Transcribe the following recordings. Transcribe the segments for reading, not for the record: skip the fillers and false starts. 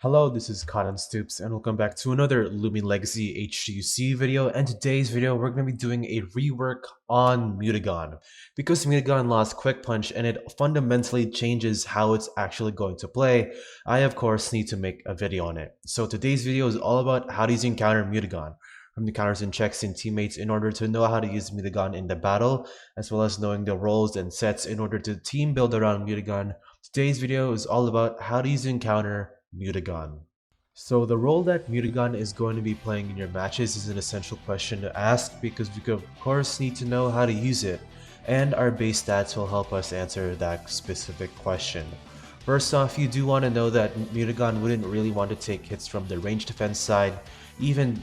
Hello, this is Cotton Stoops, and welcome back to another Lumin Legacy HTUC video. And today's video, we're going to be doing a rework on Mutagon. Because Mutagon lost Quick Punch and it fundamentally changes how it's actually going to play, I of course need to make a video on it. So today's video is all about how to use and counter Mutagon, from the counters and checks in teammates in order to know how to use Mutagon in the battle, as well as knowing the roles and sets in order to team build around Mutagon. Today's video is all about how to use and counter Mutagon. So the role that Mutagon is going to be playing in your matches is an essential question to ask because we of course need to know how to use it, and our base stats will help us answer that specific question. First off, you do want to know that Mutagon wouldn't really want to take hits from the range defense side. Even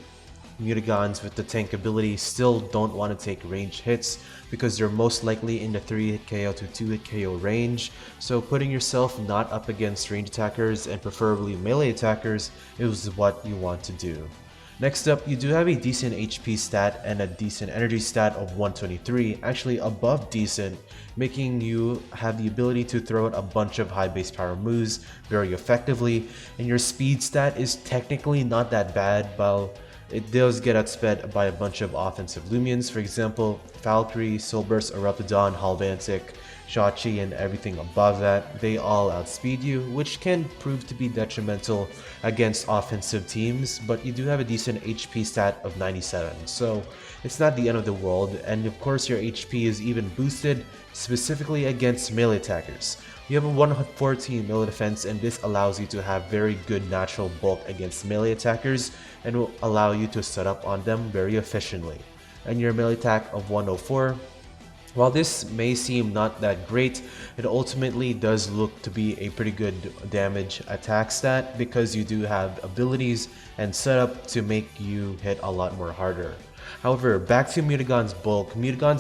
Mutagons with the tank ability still don't want to take range hits because they're most likely in the 3-hit KO to 2-hit KO range, so putting yourself not up against range attackers and preferably melee attackers is what you want to do. Next up, you do have a decent HP stat and a decent energy stat of 123, actually above decent, making you have the ability to throw out a bunch of high base power moves very effectively, and your speed stat is technically not that bad, while it does get outsped by a bunch of offensive Lumians. For example, Valkyrie, Soulburst, Eruptodon, Halvantic, Shotchi, and everything above that, they all outspeed you, which can prove to be detrimental against offensive teams, but you do have a decent HP stat of 97, so it's not the end of the world, and of course your HP is even boosted specifically against melee attackers. You have a 114 melee defense, and this allows you to have very good natural bulk against melee attackers and will allow you to set up on them very efficiently. And your melee attack of 104, while this may seem not that great, it ultimately does look to be a pretty good damage attack stat because you do have abilities and setup to make you hit a lot more harder. However, back to Mutagon's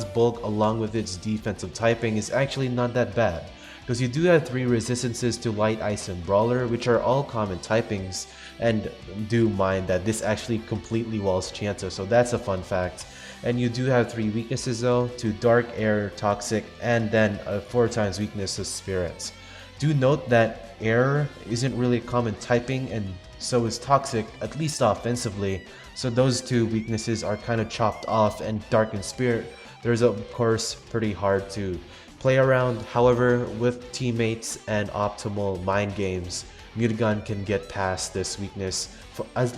bulk along with its defensive typing is actually not that bad, because you do have 3 resistances to Light, Ice, and Brawler, which are all common typings, and do mind that this actually completely walls Chianta, so that's a fun fact. And you do have 3 weaknesses though, to Dark, Air, Toxic, and then a 4 times weakness to Spirits. Do note that Air isn't really a common typing, and so is Toxic, at least offensively, so those 2 weaknesses are kind of chopped off, and Dark and Spirit, there's of course pretty hard to play around. However, with teammates and optimal mind games, Mutagon can get past this weakness for at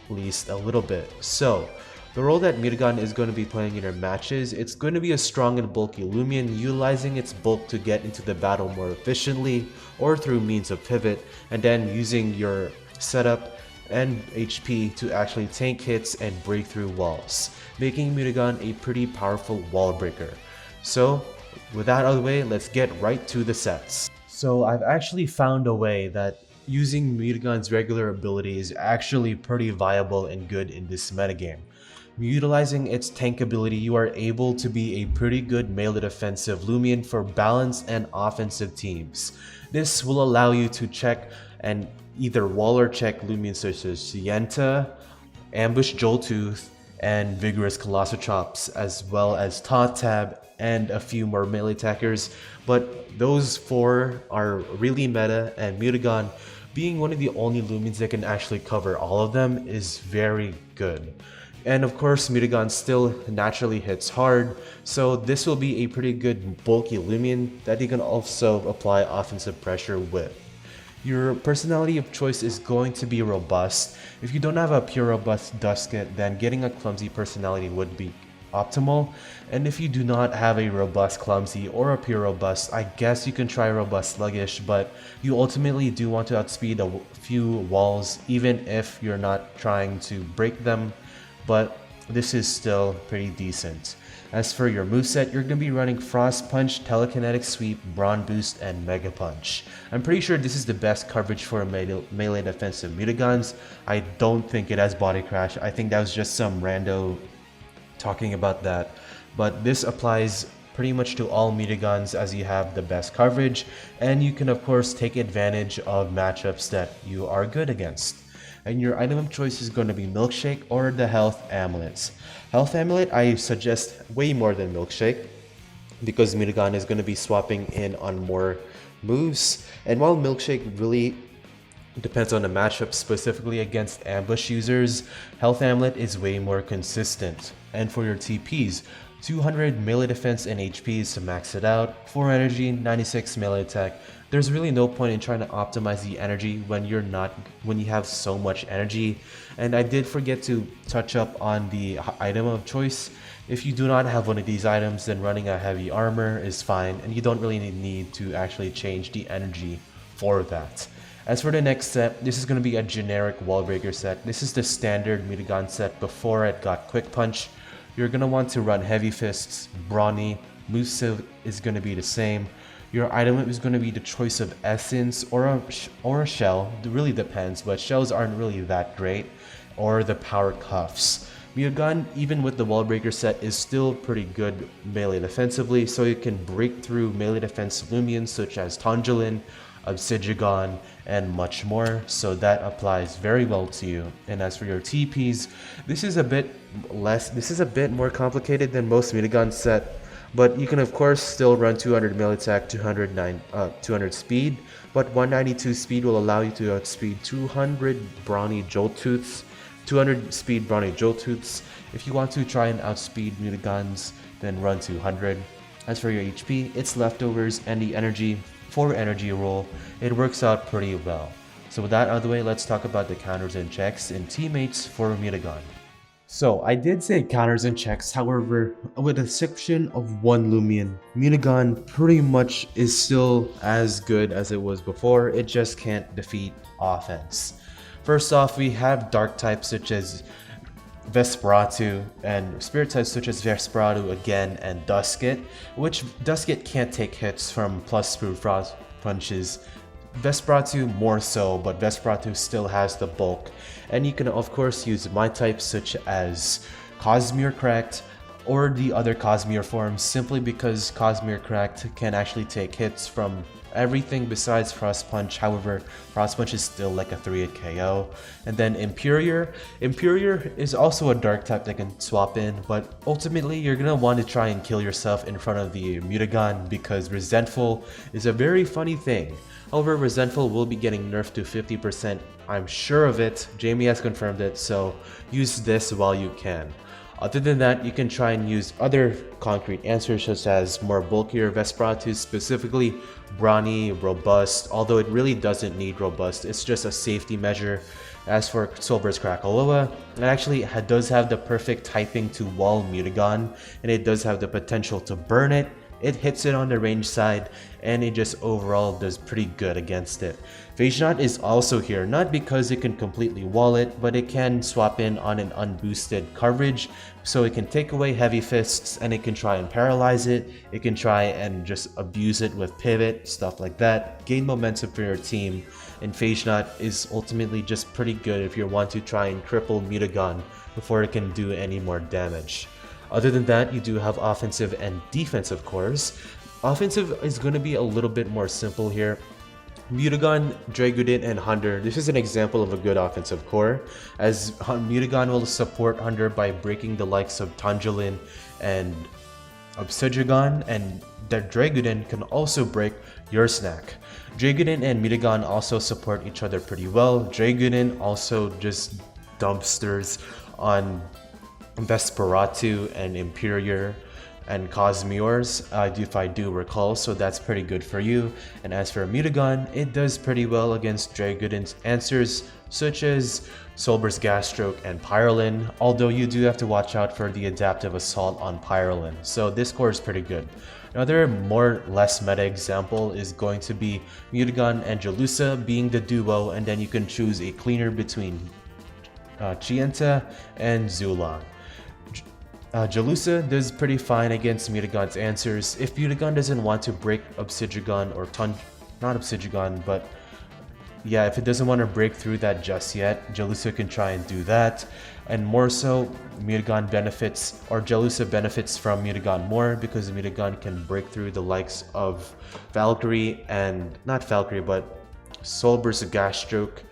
least a little bit. So, the role that Mutagon is going to be playing in her matches, it's going to be a strong and bulky Lumian, utilizing its bulk to get into the battle more efficiently or through means of pivot, and then using your setup and HP to actually tank hits and break through walls, making Mutagon a pretty powerful wall breaker. So, with that out of the way, let's get right to the sets. So I've actually found a way that using Mutagon's regular ability is actually pretty viable and good in this metagame. Utilizing its tank ability, you are able to be a pretty good melee defensive Lumian for balanced and offensive teams. This will allow you to check and either wall or check Lumians such as Sienta, Ambush Joltooth, and Vigorous Colossochops, as well as Taunt Tab and a few more melee attackers, but those 4 are really meta, and Mutagon, being one of the only Lumens that can actually cover all of them, is very good. And of course, Mutagon still naturally hits hard, so this will be a pretty good bulky Lumian that you can also apply offensive pressure with. Your personality of choice is going to be robust. If you don't have a pure robust Dusket, then getting a clumsy personality would be optimal. And if you do not have a robust clumsy or a pure robust, I guess you can try robust sluggish, but you ultimately do want to outspeed a few walls even if you're not trying to break them, but this is still pretty decent. As for your moveset, you're going to be running Frost Punch, Telekinetic Sweep, Brawn Boost, and Mega Punch. I'm pretty sure this is the best coverage for melee defensive Mutagons. I don't think it has Body Crash. I think that was just some rando talking about that. But this applies pretty much to all Mutagons, as you have the best coverage, and you can of course take advantage of matchups that you are good against. And your item of choice is going to be Milkshake or the Health Amulet. Health Amulet, I suggest way more than Milkshake, because Mutagon is going to be swapping in on more moves. And while Milkshake really It depends on the matchup. Specifically against ambush users, Health Amulet is way more consistent. And for your TPs, 200 melee defense and HPs to max it out, 4 energy, 96 melee attack. There's really no point in trying to optimize the energy when you have so much energy. And I did forget to touch up on the item of choice. If you do not have one of these items, then running a heavy armor is fine, and you don't really need to actually change the energy for that. As for the next set, this is going to be a generic wall breaker set. This is the standard Mutagon set before it got quick punch. You're going to want to run heavy fists, brawny, moveset is going to be the same. Your item is going to be the choice of essence or a shell. It really depends, but shells aren't really that great. Or the power cuffs. Mutagon, even with the wall breaker set, is still pretty good melee defensively, so you can break through melee defense Lumions such as Tongilin, Obsidian, and much more, so that applies very well to you. And as for your TPs, this is a bit more complicated than most Mutagon set, but you can of course still run 200 melee attack, 200 speed, but 192 speed will allow you to outspeed 200 brawny Joltooths, 200 speed brawny Joltooths. If you want to try and outspeed Mutagons, then run 200. As for your HP, its leftovers and the energy for energy roll, it works out pretty well. So with that out of the way, let's talk about the counters and checks and teammates for Mutagon. So I did say counters and checks, however, with the exception of one Lumion, Mutagon pretty much is still as good as it was before, it just can't defeat offense. First off, we have dark types such as Vesperatu and spirit types such as Vesperatu again and Dusket, which Dusket can't take hits from plus proof frost punches. Vesperatu more so, but Vesperatu still has the bulk. And you can of course use my types such as Cosmere Cracked or the other Cosmere forms, simply because Cosmere Cracked can actually take hits from everything besides Frost Punch. However, Frost Punch is still like a 3-hit KO. And then Imperior is also a dark type that can swap in, but ultimately you're gonna want to try and kill yourself in front of the Mutagon because Resentful is a very funny thing. However, Resentful will be getting nerfed to 50%, I'm sure of it. Jamie has confirmed it, so use this while you can. Other than that, you can try and use other concrete answers such as more bulkier Vesperatu, specifically brawny, robust, although it really doesn't need robust, it's just a safety measure. As for Soulburst Krakaloa, it actually does have the perfect typing to wall Mutagon, and it does have the potential to burn it. It hits it on the range side, and it just overall does pretty good against it. Phasenaut is also here, not because it can completely wall it, but it can swap in on an unboosted coverage, so it can take away heavy fists and it can try and paralyze it. It can try and just abuse it with pivot, stuff like that, gain momentum for your team, and Phasenaut is ultimately just pretty good if you want to try and cripple Mutagon before it can do any more damage. Other than that, you do have offensive and defensive cores. Offensive is going to be a little bit more simple here. Mutagon, Dragudin, and Hunter. This is an example of a good offensive core, as Mutagon will support Hunter by breaking the likes of Tongilin and Obsidian, and that Dragudin can also break your snack. Dragudin and Mutagon also support each other pretty well. Dragudin also just dumpsters on Vesperatu and Imperior and Cosmere's, if I do recall, so that's pretty good for you. And as for Mutagon, it does pretty well against Dragudin's answers such as Soulburst Gasstroke and Pyrolin, although you do have to watch out for the adaptive assault on Pyrolin, so this core is pretty good. Another more or less meta example is going to be Mutagon and Jalusa being the duo, and then you can choose a cleaner between Chienta and Zulong. Jalusa does pretty fine against Mutagon's answers. If Mutagon doesn't want to break Obsidian or not Obsidian, but yeah, if it doesn't want to break through that just yet, Jalusa can try and do that. And more so, Mutagon benefits, or Jalusa benefits from Mutagon more because Mutagon can break through the likes of Valkyrie and, not Valkyrie, but Soulburst Gasstroke.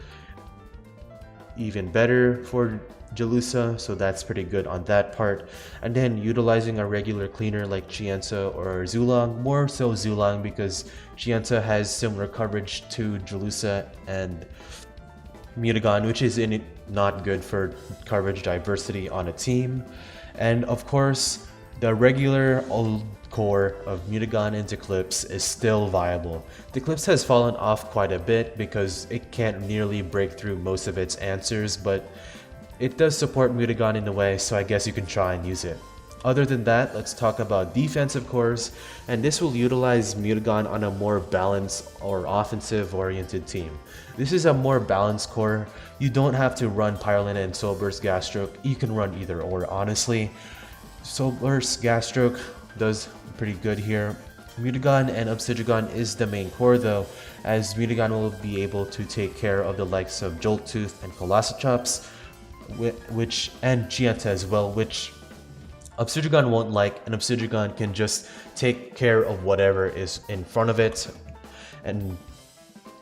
Even better for Jalusa, so that's pretty good on that part. And then utilizing a regular cleaner like Chienta or Zulong, more so Zulong because Chienta has similar coverage to Jalusa and Mutagon, which is not good for coverage diversity on a team. And of course, the regular old core of Mutagon into Eclipse is still viable. The Eclipse has fallen off quite a bit because it can't nearly break through most of its answers, but it does support Mutagon in a way, so I guess you can try and use it. Other than that, let's talk about defensive cores, and this will utilize Mutagon on a more balanced or offensive-oriented team. This is a more balanced core. You don't have to run Pyrolina and Soul Burst Gas Stroke. You can run either or, honestly. Soul Burst Gas Stroke does pretty good here. Mutagon and Obsidian is the main core though, as Mutagon will be able to take care of the likes of Jolt Tooth and Colossochops, and Gianta as well, which Obsidian won't like, and Obsidian can just take care of whatever is in front of it. And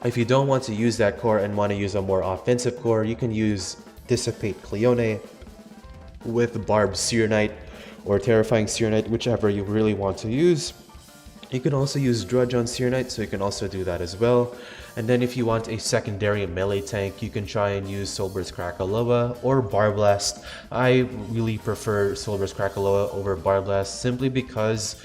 if you don't want to use that core and want to use a more offensive core, you can use Dissipate Cleone with Barb Searonite or Terrifying Searonite, whichever you really want to use. You can also use Drudge on Searonite, so you can also do that as well. And then if you want a secondary melee tank, you can try and use Soul Burst Krakaloa or Barblast. I really prefer Soul Burst Krakaloa over Barblast simply because,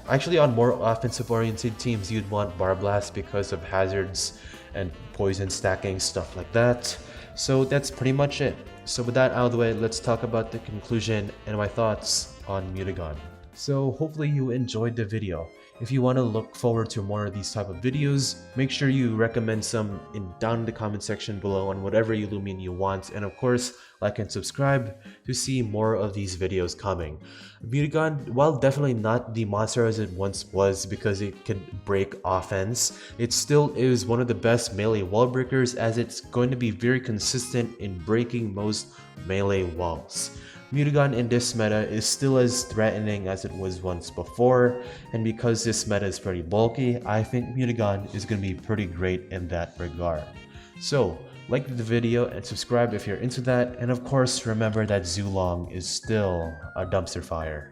actually on more offensive oriented teams you'd want Barblast because of hazards and poison stacking, stuff like that. So that's pretty much it. So with that out of the way, let's talk about the conclusion and my thoughts on Mutagon. So hopefully you enjoyed the video. If you want to look forward to more of these type of videos, make sure you recommend some down in the comment section below on whatever Lumion you want, and of course like and subscribe to see more of these videos coming. Mutagon, while definitely not the monster as it once was because it can break offense, it still is one of the best melee wall breakers, as it's going to be very consistent in breaking most melee walls. Mutagon in this meta is still as threatening as it was once before, and because this meta is pretty bulky, I think Mutagon is going to be pretty great in that regard. So, like the video and subscribe if you're into that, and of course remember that Zulong is still a dumpster fire.